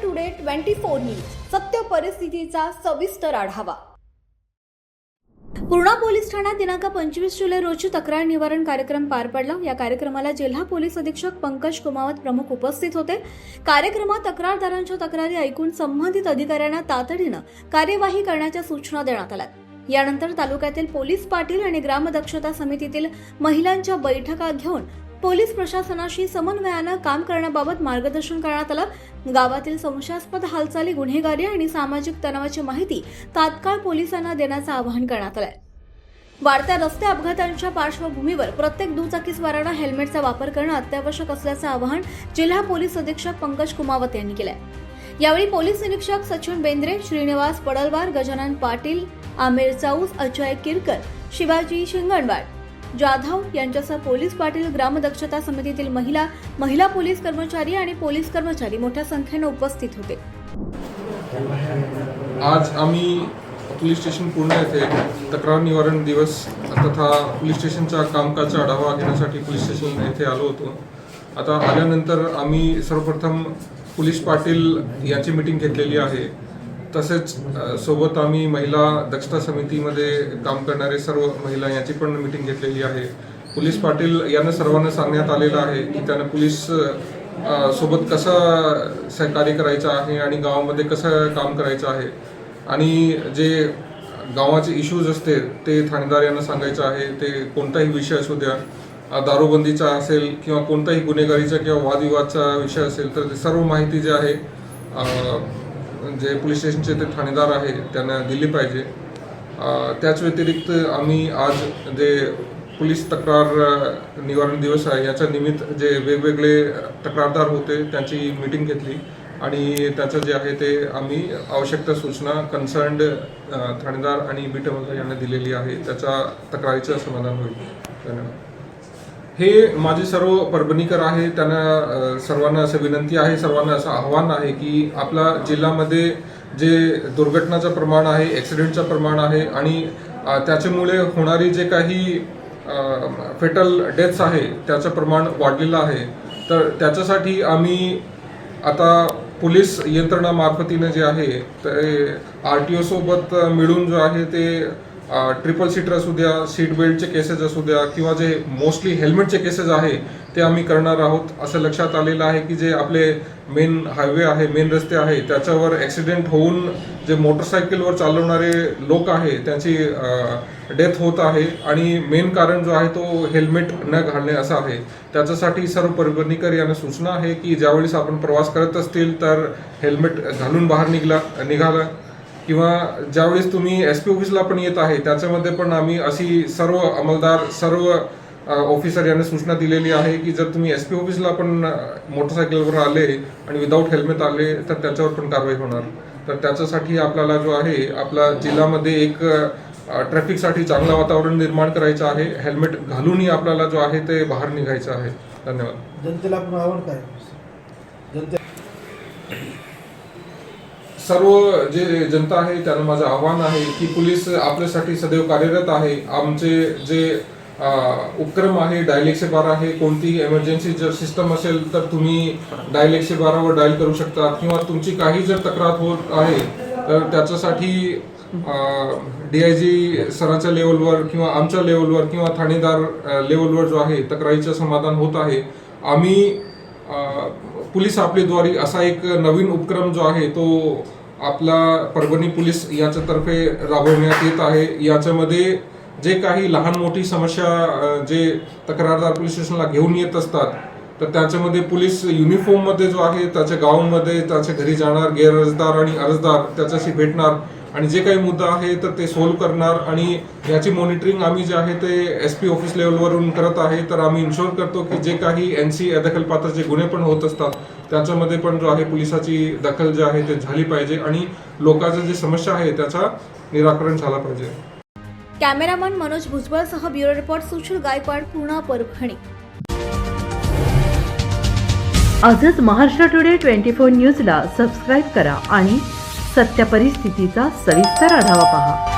Today 24 news सत्य परिस्थितीचा सविस्तर आढावा। पूर्णा पोलीस ठाण्यात दिनांक 25 जुलै रोजी तक्रार निवारण कार्यक्रम पार पडला। या कार्यक्रमाला जिल्हा पोलीस अधीक्षक पंकज कुमावत प्रमुख उपस्थित होते। कार्यक्रमात तक्रारदारांच्या तक्रारी ऐकून संबंधित अधिकाऱ्यांना तातडीने कार्यवाही करण्याच्या सूचना देण्यात आल्या। यानंतर तालुक्यातील पोलीस पाटील आणि ग्राम दक्षता समितीतील महिलांच्या बैठका घेऊन पोलीस प्रशासनाशी समन्वयाने काम करण्याबाबत मार्गदर्शन करण्यात आलं। गावातील संशयास्पद हालचाली, गुन्हेगारी आणि सामाजिक तणावाची माहिती तात्काळ पोलिसांना देण्याचं आवाहन करण्यात आलं। वाढत्या रस्ते अपघातांच्या पार्श्वभूमीवर प्रत्येक दुचाकीस्वारांना हेल्मेटचा वापर करणं अत्यावश्यक असल्याचं आवाहन जिल्हा पोलीस अधीक्षक पंकज कुमावत यांनी केलं। यावेळी पोलीस निरीक्षक सचिन बेंद्रे, श्रीनिवास पडलवार, गजानन पाटील, आमिर चौस, अजय किरकर, शिवाजी शिंगणवाड, जाधव यांच्यासह पोलीस पाटील, ग्राम दक्षता समितीतील महिला पोलीस कर्मचारी आणि पोलीस कर्मचारी मोठ्या संख्येने उपस्थित होते। आज आम्ही पोलीस स्टेशन पूर्णा येथे तक्रार निवारण दिवस तथा पोलीस स्टेशनच्या कामकाजाचा आढावा घेण्यासाठी पोलीस स्टेशन येथे आलो होतो। आता आल्यानंतर आम्ही सर्वप्रथम पोलीस पाटील यांची मीटिंग घेतलेली आहे। तसेच सोबत आम्ही महिला दक्षता समितीमध्ये काम करणारे सर्व महिला यांची पण मीटिंग घेतलेली आहे। पोलीस पाटील यांना सर्वांना सांगण्यात आलेलं आहे की त्यांना पोलीस सोबत कसं सहकार्य करायचं आहे आणि गावामध्ये कसं काम करायचं आहे आणि जे गावाचे इश्यूज असते ते ठाणेदार यांना सांगायचं आहे। ते कोणताही विषय असू द्या, दारूबंदीचा असेल किंवा कोणताही गुन्हेगारीचा किंवा वादविवादचा विषय असेल तर ते सर्व माहिती जे आहे जे पोलीस स्टेशनचे ते ठाणेदार आहे त्यांना दिली पाहिजे। त्याच व्यतिरिक्त आम्ही आज जे पोलीस तक्रार निवारण दिवस आहे याच्या निमित्त जे वेगवेगळे तक्रारदार होते त्यांची मीटिंग घेतली आणि त्याचं जे आहे ते आम्ही आवश्यक सूचना कन्सर्न्ड ठाणेदार आणि बीटमधील यांना दिलेली आहे। त्याच्या तक्रारीचं समाधान होईल। धन्यवाद। हे माझे सर्व परभणीकर आहे, त्यांना सर्वांना असं विनंती आहे, सर्वांना असं आव्हान आहे की आपल्या जिल्ह्यामध्ये जे दुर्घटनाचं प्रमाण आहे, ॲक्सिडेंटचं प्रमाण आहे आणि त्याच्यामुळे होणारी जे काही फेटल डेथ्स आहे त्याचं प्रमाण वाढलेलं आहे। तर त्याच्यासाठी आम्ही आता पोलीस यंत्रणामार्फतीने जे आहे ते RTO सोबत मिळून जो आहे ते ट्रिपल सीटर असू द्या, सीट बेल्टचे केसेस असू द्या किंवा जे मोस्टली हेल्मेटचे केसेस आहे ते आम्ही करणार आहोत। असं लक्षात आलेलं आहे की जे आपले मेन हायवे आहे, मेन रस्ते आहे त्याच्यावर ॲक्सिडेंट होऊन जे मोटरसायकलवर चालवणारे लोक आहे त्यांची डेथ होत आहे आणि मेन कारण जो आहे तो हेल्मेट न घालणे असं आहे। त्याच्यासाठी सर्व परभणीकर यांना सूचना आहे की ज्यावेळेस आपण प्रवास करत असतील तर हेल्मेट घालून बाहेर निघाला किंवा ज्यावेळेस तुम्ही SP ऑफिसला पण येत आहे त्याच्यामध्ये पण आम्ही अशी सर्व अंमलदार, सर्व ऑफिसर यांना सूचना दिलेली आहे की जर तुम्ही SP ऑफिसला पण मोटरसायकलवर आले आणि विदाऊट हेल्मेट आले तर त्याच्यावर पण कारवाई होणार। तर त्याच्यासाठी आपल्याला जो आहे आपल्या जिल्ह्यामध्ये एक ट्रॅफिकसाठी चांगलं वातावरण निर्माण करायचं आहे। हेल्मेट घालूनही आपल्याला जो आहे ते बाहेर निघायचं आहे। धन्यवाद। जनतेला आपण आव्हान काय? सर्व जे जनता आहे त्यांना माझं आव्हान आहे की पोलीस आपल्यासाठी सदैव कार्यरत आहे। आमचे जे उपक्रम आहे डायल 112 आहे, कोणतीही इमर्जन्सी जर सिस्टम असेल तर तुम्ही डायल 112 वर डायल करू शकता किंवा तुमची काही जर तक्रार होत आहे तर त्याच्यासाठी DIG सरांच्या लेवलवर किंवा आमच्या लेवलवर किंवा ठाणेदार लेवलवर जो आहे तक्रारीचं समाधान होत आहे। आम्ही पोलीस आपल्याद्वारे असा एक नवीन उपक्रम जो आहे तो आपला परभणी पोलीस याच्यातर्फे राबवण्यात येत आहे। याच्यामध्ये जे काही लहान मोठी समस्या जे तक्रारदार पोलीस स्टेशनला घेऊन येत असतात तर त्याच्यामध्ये पोलीस युनिफॉर्ममध्ये जो आहे त्याच्या गावामध्ये त्याच्या घरी जाणार, गैरअर्जदार आणि अर्जदार त्याच्याशी भेटणार आणि जे काही मुद्दा आहे तर ते सॉल्व्ह करणार आणि याची मॉनिटरिंग आम्ही जे आहे ते SP ऑफिस लेवलवरून करत आहे। तर आम्ही इन्शुअर करतो की जे काही NC अदखलपात्र गुन्हे पण होत असतात त्याच्यामध्ये पण जो आहे पोलिसाची दखल जी आहे ते झाली पाहिजे आणि लोकांचं जे समस्या आहे त्याचा निराकरण झाला पाहिजे। कॅमेरामन मनोज भुजबळसह ब्युरो रिपोर्ट सुशील गायकवाड, पूर्णा, परभणी। आजच महाराष्ट्र टुडे 24 न्यूजला सबस्क्राईब करा आणि सत्य परिस्थितीचा सविस्तर आढावा पहा।